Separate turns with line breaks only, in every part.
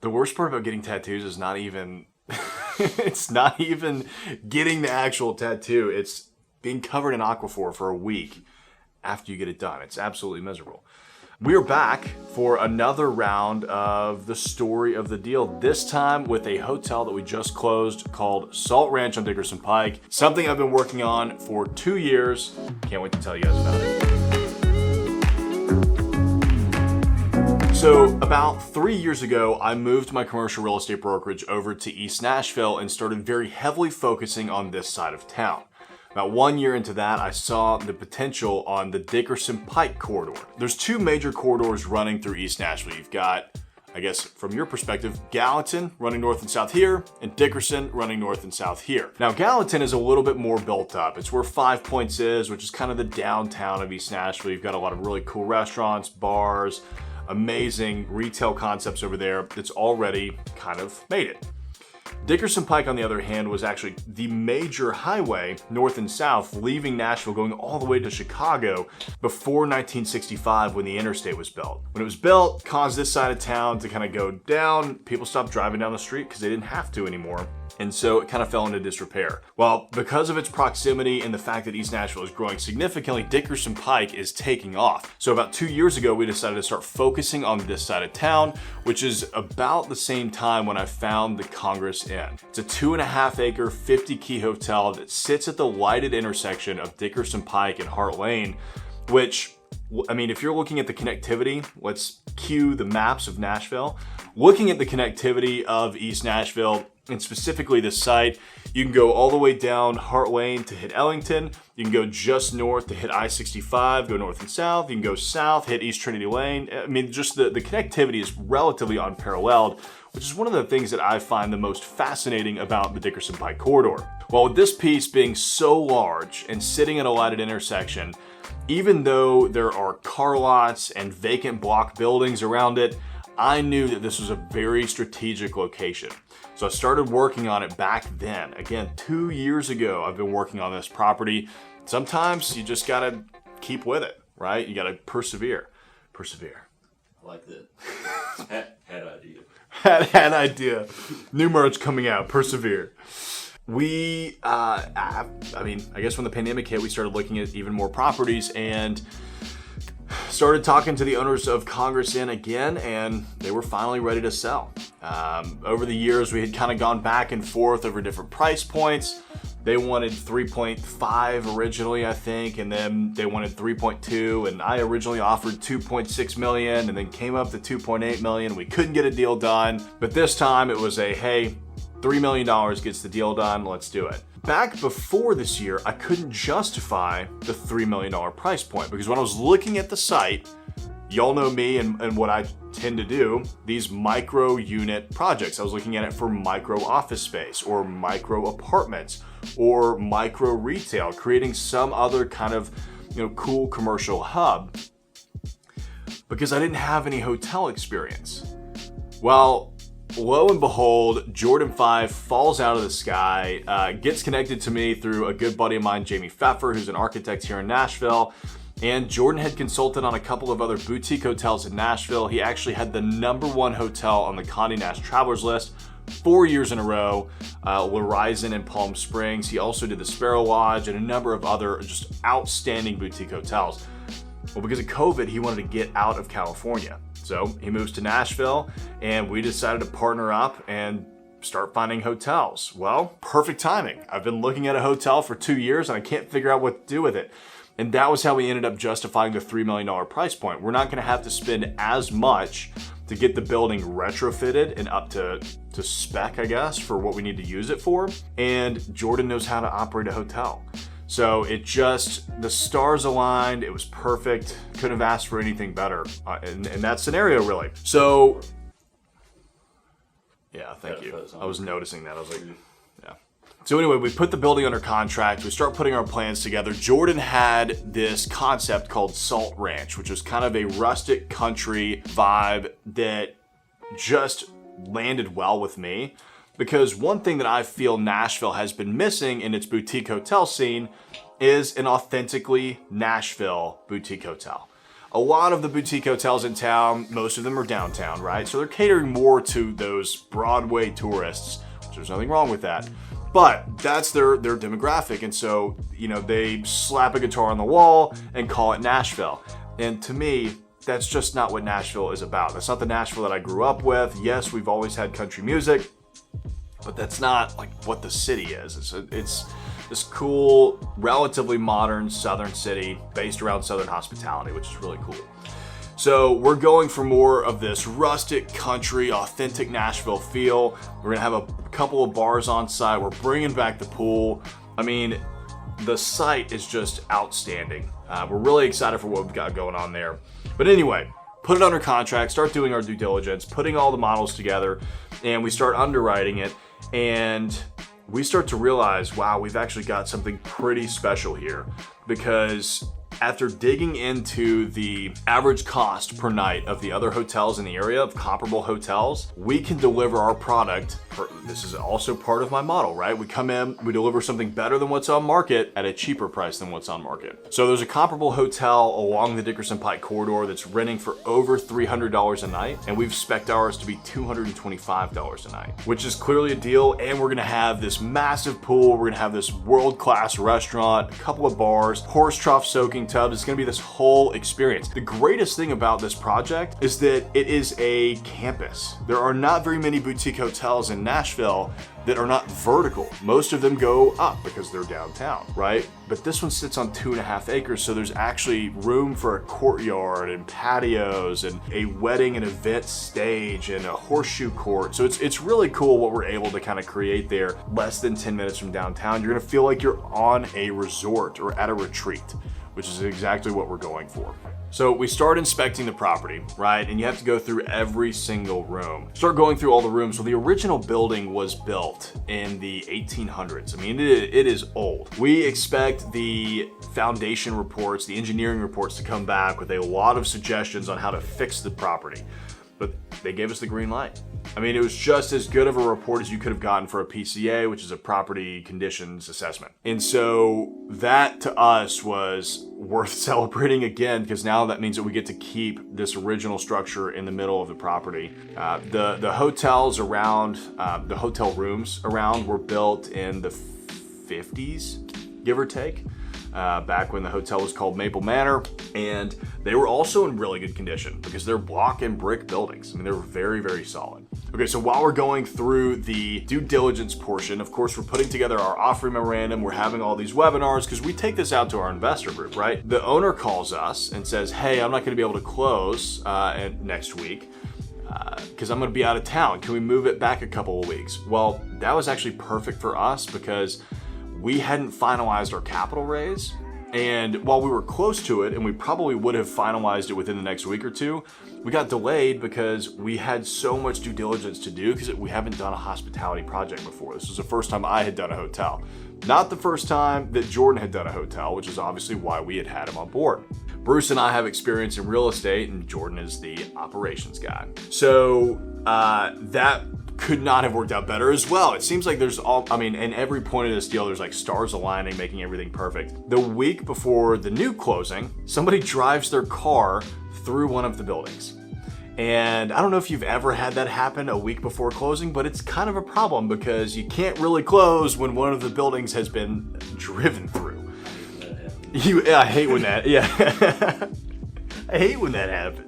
The worst part about getting tattoos is not even, it's not even getting the actual tattoo. It's being covered in Aquaphor for a week after you get it done. It's absolutely miserable. We are back for another round of the story of the deal, this time with a hotel that we just closed called Salt Ranch on Dickerson Pike. Something I've been working on for 2 years. Can't wait to tell you guys about it. So about 3 years ago, I moved my commercial real estate brokerage over to East Nashville and started very heavily focusing on this side of town. About 1 year into that, I saw the potential on the Dickerson Pike corridor. There's two major corridors running through East Nashville. You've got, I guess from your perspective, Gallatin running north and south here, and Dickerson running north and south here. Now Gallatin is a little bit more built up. It's where 5 Points is, which is kind of the downtown of East Nashville. You've got a lot of really cool restaurants, bars, amazing retail concepts over there that's already kind of made it. Dickerson Pike, on the other hand, was actually the major highway north and south, leaving Nashville, going all the way to Chicago before 1965 when the interstate was built. When it was built, caused this side of town to kind of go down. People stopped driving down the street because they didn't have to anymore. And so it kind of fell into disrepair. Well, because of its proximity and the fact that East Nashville is growing significantly, Dickerson Pike is taking off. So about 2 years ago, we decided to start focusing on this side of town, which is about the same time when I found the Congress Inn. It's a 2.5 acre, 50 key hotel that sits at the lighted intersection of Dickerson Pike and Hart Lane, which, I mean, if you're looking at the connectivity, let's cue the maps of Nashville. Looking at the connectivity of East Nashville, and specifically the site, you can go all the way down Hart Lane to hit Ellington. You can go just north to hit I-65, go north and south. You can go south, hit East Trinity Lane. I mean, just the connectivity is relatively unparalleled, which is one of the things that I find the most fascinating about the Dickerson Pike corridor. Well, with this piece being so large and sitting at a lighted intersection, even though there are car lots and vacant block buildings around it, I knew that this was a very strategic location. So I started working on it back then. Again, 2 years ago, I've been working on this property. Sometimes you just gotta keep with it, right? You gotta persevere. Persevere.
I like that. Had idea.
Had idea. New merch coming out. Persevere. We, I mean, I guess when the pandemic hit, we started looking at even more properties and started talking to the owners of Congress Inn again, and they were finally ready to sell. Over the years, we had kind of gone back and forth over different price points. They wanted 3.5 originally, I think, and then they wanted 3.2, and I originally offered 2.6 million and then came up to 2.8 million. We couldn't get a deal done, but this time it was a, hey, $3 million gets the deal done, let's do it. Back before this year, I couldn't justify the $3 million price point because when I was looking at the site, y'all know me and what I tend to do, these micro unit projects. I was looking at it for micro office space or micro apartments or micro retail, creating some other kind of, cool commercial hub because I didn't have any hotel experience. Well, lo and behold, Jordan 5 falls out of the sky, gets connected to me through a good buddy of mine, Jamie Pfeffer, who's an architect here in Nashville. And Jordan had consulted on a couple of other boutique hotels in Nashville. He actually had the #1 hotel on the Condé Nast Travelers list 4 years in a row, L'Horizon in Palm Springs. He also did the Sparrow Lodge and a number of other just outstanding boutique hotels. Well, because of COVID, he wanted to get out of California. So he moves to Nashville and we decided to partner up and start finding hotels. Well, perfect timing. I've been looking at a hotel for 2 years and I can't figure out what to do with it. And that was how we ended up justifying the $3 million price point. We're not gonna have to spend as much to get the building retrofitted and up to spec, I guess, for what we need to use it for. And Jordan knows how to operate a hotel. So the stars aligned, it was perfect. Couldn't have asked for anything better in that scenario, really. So, yeah, thank you. I was noticing that, I was like, yeah. So anyway, we put the building under contract, we start putting our plans together. Jordan had this concept called Salt Ranch, which was kind of a rustic country vibe that just landed well with me. Because one thing that I feel Nashville has been missing in its boutique hotel scene is an authentically Nashville boutique hotel. a lot of the boutique hotels in town, most of them are downtown, right? So they're catering more to those Broadway tourists, which there's nothing wrong with that. But that's their demographic. And so, they slap a guitar on the wall and call it Nashville. And to me, that's just not what Nashville is about. That's not the Nashville that I grew up with. Yes, we've always had country music, but that's not like what the city is. It's this cool, relatively modern southern city based around southern hospitality, which is really cool. So we're going for more of this rustic country, authentic Nashville feel. We're gonna have a couple of bars on site. We're bringing back the pool. I mean, the site is just outstanding. We're really excited for what we've got going on there. But anyway, put it under contract, start doing our due diligence, putting all the models together, and we start underwriting it. And we start to realize, wow, we've actually got something pretty special here, because after digging into the average cost per night of the other hotels in the area, of comparable hotels, we can deliver our product. This is also part of my model, right? We come in, we deliver something better than what's on market at a cheaper price than what's on market. So there's a comparable hotel along the Dickerson Pike corridor that's renting for over $300 a night, and we've spec'd ours to be $225 a night, which is clearly a deal. And we're gonna have this massive pool, we're gonna have this world-class restaurant, a couple of bars, horse trough soaking tubs. It's gonna be this whole experience. The greatest thing about this project is that it is a campus. There are not very many boutique hotels in Nashville that are not vertical. Most of them go up because they're downtown, right? But this one sits on 2.5 acres, so there's actually room for a courtyard and patios and a wedding and event stage and a horseshoe court. So it's really cool what we're able to kind of create there, less than 10 minutes from downtown. You're gonna feel like you're on a resort or at a retreat, which is exactly what we're going for. So we start inspecting the property, right? And you have to go through every single room. Start going through all the rooms. Well, the original building was built in the 1800s. I mean, it is old. We expect the foundation reports, the engineering reports to come back with a lot of suggestions on how to fix the property. But they gave us the green light. I mean, it was just as good of a report as you could have gotten for a PCA, which is a property conditions assessment. And so that to us was worth celebrating again, because now that means that we get to keep this original structure in the middle of the property. The hotels around, the hotel rooms around were built in the 50s, give or take. Back when the hotel was called Maple Manor, and they were also in really good condition because they're block and brick buildings. I mean, they were very, very solid. Okay, so while we're going through the due diligence portion, of course, we're putting together our offering memorandum. We're having all these webinars because we take this out to our investor group, right? The owner calls us and says, hey, I'm not going to be able to close next week because I'm going to be out of town. Can we move it back a couple of weeks? Well, that was actually perfect for us because we hadn't finalized our capital raise. And while we were close to it, and we probably would have finalized it within the next week or two, we got delayed because we had so much due diligence to do because we haven't done a hospitality project before. This was the first time I had done a hotel. Not the first time that Jordan had done a hotel, which is obviously why we had him on board. Bruce and I have experience in real estate, and Jordan is the operations guy. So that could not have worked out better as well. It seems like there's in every point of this deal, there's like stars aligning, making everything perfect. The week before the new closing, somebody drives their car through one of the buildings. And I don't know if you've ever had that happen a week before closing, but it's kind of a problem because you can't really close when one of the buildings has been driven through. I hate when that, I hate when that happens.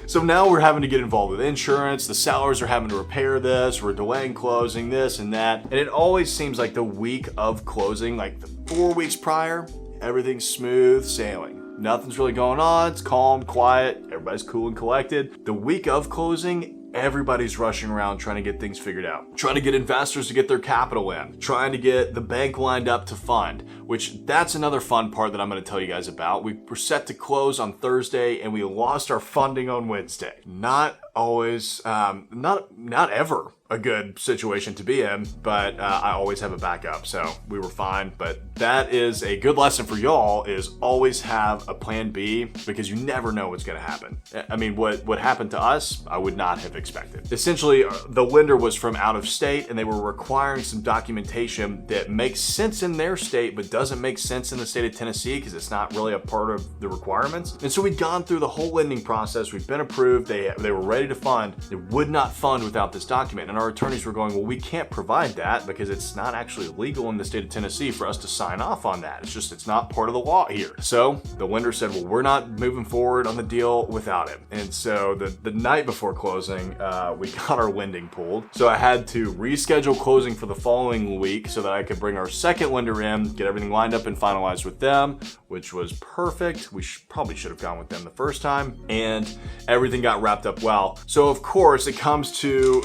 So now we're having to get involved with insurance. The sellers are having to repair this. We're delaying closing, this and that. And it always seems like the week of closing, like the 4 weeks prior, everything's smooth sailing. Nothing's really going on. It's calm, quiet. Everybody's cool and collected. The week of closing, everybody's rushing around trying to get things figured out, trying to get investors to get their capital in, trying to get the bank lined up to fund, which that's another fun part that I'm going to tell you guys about. We were set to close on Thursday and we lost our funding on Wednesday. Not always not ever a good situation to be in, but I always have a backup, so we were fine. But that is a good lesson for y'all, is always have a plan B, because you never know what's gonna happen. I mean, what happened to us, I would not have expected. Essentially, the lender was from out of state, and they were requiring some documentation that makes sense in their state, but doesn't make sense in the state of Tennessee, because it's not really a part of the requirements. And so we'd gone through the whole lending process, we'd been approved, they were ready to fund. They would not fund without this document. And our attorneys were going, well, we can't provide that because it's not actually legal in the state of Tennessee for us to sign off on that. It's not part of the law here. So the lender said, well, we're not moving forward on the deal without it. And so the night before closing, we got our lending pulled. So I had to reschedule closing for the following week so that I could bring our second lender in, get everything lined up and finalized with them, which was perfect. We probably should have gone with them the first time, and everything got wrapped up well. So of course it comes to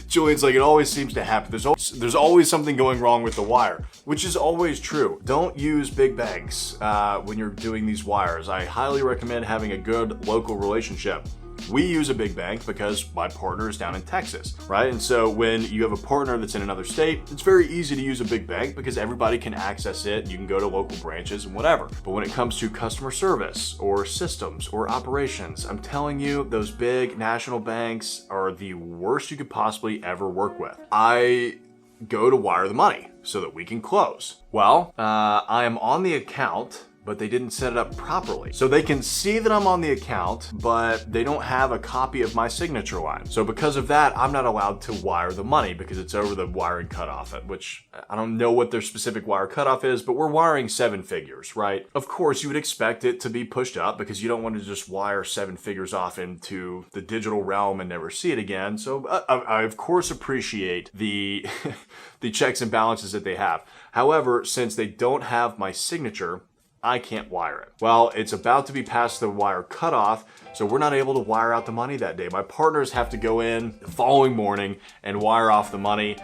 Julian's like, it always seems to happen. There's always something going wrong with the wire, which is always true. Don't use big banks when you're doing these wires. I highly recommend having a good local relationship. We use a big bank because my partner is down in Texas, right? And so when you have a partner that's in another state, it's very easy to use a big bank because everybody can access it. You can go to local branches and whatever. But when it comes to customer service or systems or operations, I'm telling you, those big national banks are the worst you could possibly ever work with. I go to wire the money so that we can close. Well, I am on the account, but they didn't set it up properly. So they can see that I'm on the account, but they don't have a copy of my signature line. So because of that, I'm not allowed to wire the money because it's over the wiring cutoff, which I don't know what their specific wire cutoff is, but we're wiring 7 figures, right? Of course, you would expect it to be pushed up because you don't want to just wire 7 figures off into the digital realm and never see it again. So I of course appreciate the the checks and balances that they have. However, since they don't have my signature, I can't wire it. Well, it's about to be past the wire cutoff, so we're not able to wire out the money that day. My partners have to go in the following morning and wire off the money,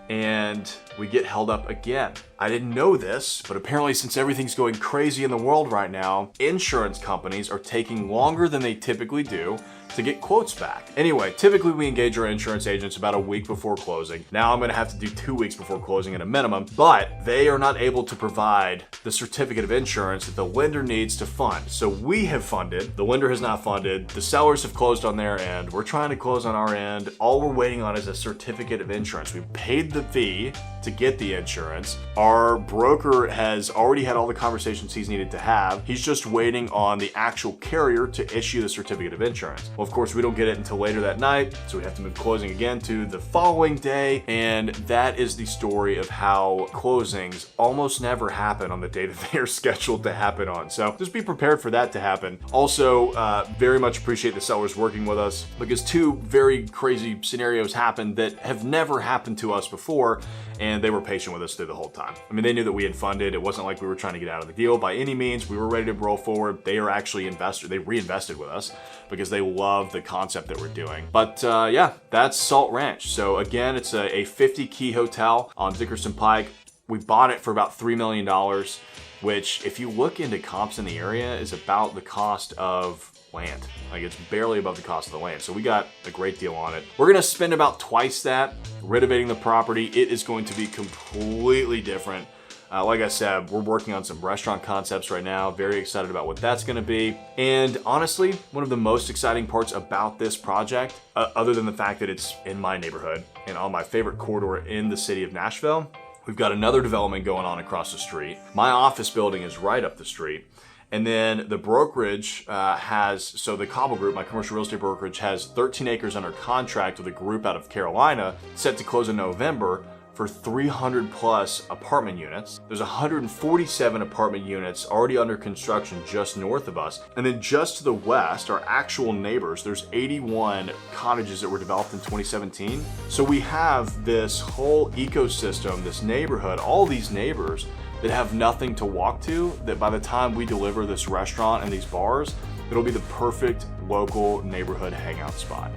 and we get held up again. I didn't know this, but apparently since everything's going crazy in the world right now, insurance companies are taking longer than they typically do to get quotes back. Anyway, typically we engage our insurance agents about a week before closing. Now I'm gonna have to do 2 weeks before closing at a minimum, but they are not able to provide the certificate of insurance that the lender needs to fund. So we have funded, the lender has not funded, the sellers have closed on their end, we're trying to close on our end. All we're waiting on is a certificate of insurance. We paid the fee to get the insurance. Our broker has already had all the conversations he's needed to have. He's just waiting on the actual carrier to issue the certificate of insurance. Well, of course, we don't get it until later that night, so we have to move closing again to the following day, and that is the story of how closings almost never happen on the day that they are scheduled to happen on. So just be prepared for that to happen. Also, very much appreciate the sellers working with us because 2 very crazy scenarios happened that have never happened to us before, and they were patient with us through the whole time. I mean, they knew that we had funded. It wasn't like we were trying to get out of the deal by any means. We were ready to roll forward. They are actually investors. They reinvested with us because they love the concept that we're doing. But yeah, that's Salt Ranch. So again, it's a 50 key hotel on Dickerson Pike. We bought it for about $3 million, which if you look into comps in the area is about the cost of land. Like, it's barely above the cost of the land. So we got a great deal on it. We're gonna spend about twice that renovating the property. It is going to be completely different. Like I said, we're working on some restaurant concepts right now. Very excited about what that's gonna be. And honestly, one of the most exciting parts about this project, other than the fact that it's in my neighborhood and on my favorite corridor in the city of Nashville, we've got another development going on across the street. My office building is right up the street. And then the brokerage so the Cauble group, my commercial real estate brokerage, has 13 acres under contract with a group out of Carolina set to close in November for 300 plus apartment units. There's 147 apartment units already under construction just north of us. And then just to the west, our actual neighbors, there's 81 cottages that were developed in 2017. So we have this whole ecosystem, this neighborhood, all these neighbors that have nothing to walk to, that by the time we deliver this restaurant and these bars, it'll be the perfect local neighborhood hangout spot.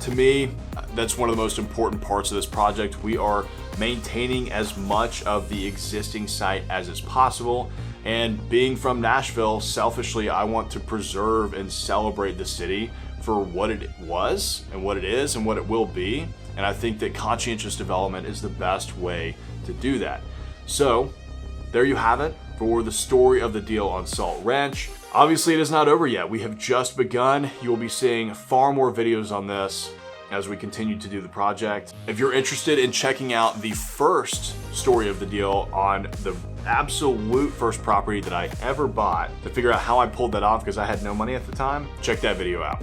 To me, that's one of the most important parts of this project. We are maintaining as much of the existing site as is possible. And being from Nashville, selfishly, I want to preserve and celebrate the city for what it was and what it is and what it will be. And I think that conscientious development is the best way to do that. So there you have it for the story of the deal on Salt Ranch. Obviously, it is not over yet. We have just begun. You will be seeing far more videos on this as we continue to do the project. If you're interested in checking out the first story of the deal on the absolute first property that I ever bought, to figure out how I pulled that off because I had no money at the time, check that video out.